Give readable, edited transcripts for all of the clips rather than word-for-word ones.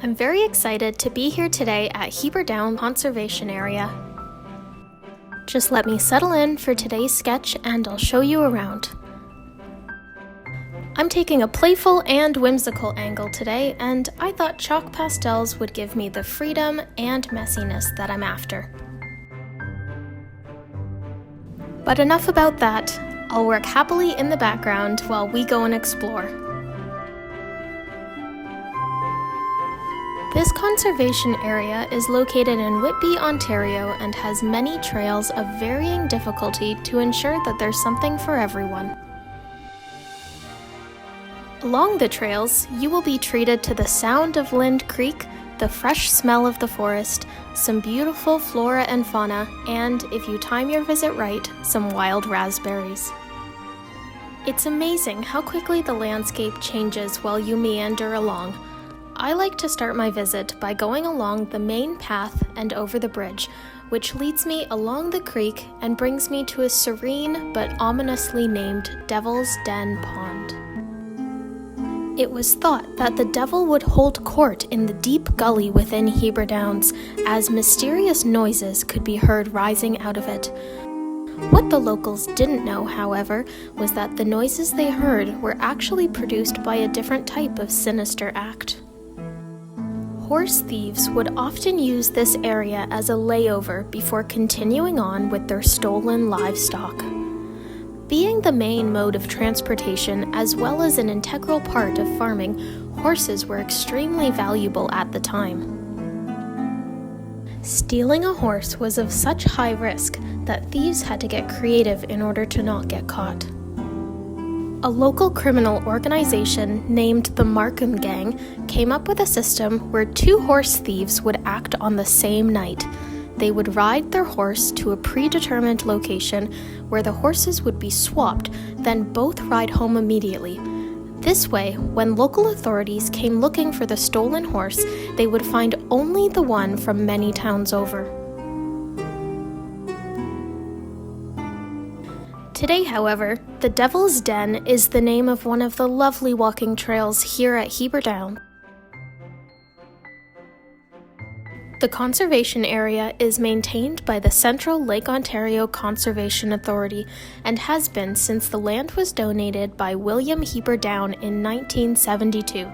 I'm very excited to be here today at Heber Down Conservation Area. Just let me settle in for today's sketch and I'll show you around. I'm taking a playful and whimsical angle today, and I thought chalk pastels would give me the freedom and messiness that I'm after. But enough about that. I'll work happily in the background while we go and explore. This conservation area is located in Whitby, Ontario, and has many trails of varying difficulty to ensure that there's something for everyone. Along the trails, you will be treated to the sound of Lind Creek, the fresh smell of the forest, some beautiful flora and fauna, and, if you time your visit right, some wild raspberries. It's amazing how quickly the landscape changes while you meander along. I like to start my visit by going along the main path and over the bridge, which leads me along the creek and brings me to a serene but ominously named Devil's Den Pond. It was thought that the devil would hold court in the deep gully within Heber Downs, as mysterious noises could be heard rising out of it. What the locals didn't know, however, was that the noises they heard were actually produced by a different type of sinister act. Horse thieves would often use this area as a layover before continuing on with their stolen livestock. Being the main mode of transportation as well as an integral part of farming, horses were extremely valuable at the time. Stealing a horse was of such high risk that thieves had to get creative in order to not get caught. A local criminal organization named the Markham Gang came up with a system where two horse thieves would act on the same night. They would ride their horse to a predetermined location where the horses would be swapped, then both ride home immediately. This way, when local authorities came looking for the stolen horse, they would find only the one from many towns over. Today, however, the Devil's Den is the name of one of the lovely walking trails here at Heber Down. The conservation area is maintained by the Central Lake Ontario Conservation Authority and has been since the land was donated by William Heber Down in 1972.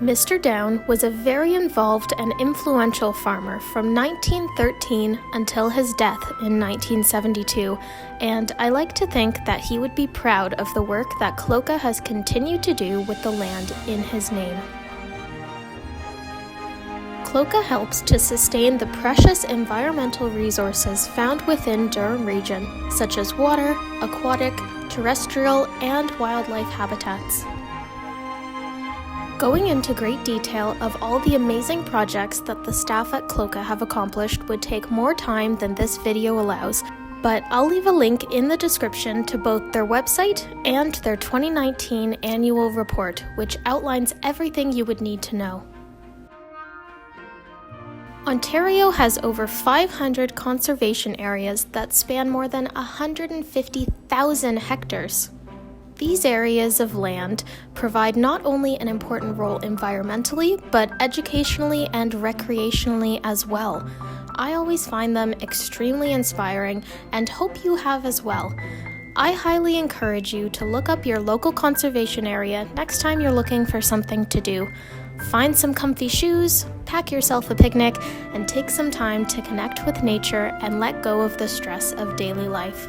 Mr. Down was a very involved and influential farmer from 1913 until his death in 1972, and I like to think that he would be proud of the work that Cloca has continued to do with the land in his name. Cloca helps to sustain the precious environmental resources found within Durham region, such as water, aquatic, terrestrial, and wildlife habitats. Going into great detail of all the amazing projects that the staff at Cloca have accomplished would take more time than this video allows, but I'll leave a link in the description to both their website and their 2019 annual report, which outlines everything you would need to know. Ontario has over 500 conservation areas that span more than 150,000 hectares. These areas of land provide not only an important role environmentally, but educationally and recreationally as well. I always find them extremely inspiring and hope you have as well. I highly encourage you to look up your local conservation area next time you're looking for something to do. Find some comfy shoes, pack yourself a picnic, and take some time to connect with nature and let go of the stress of daily life.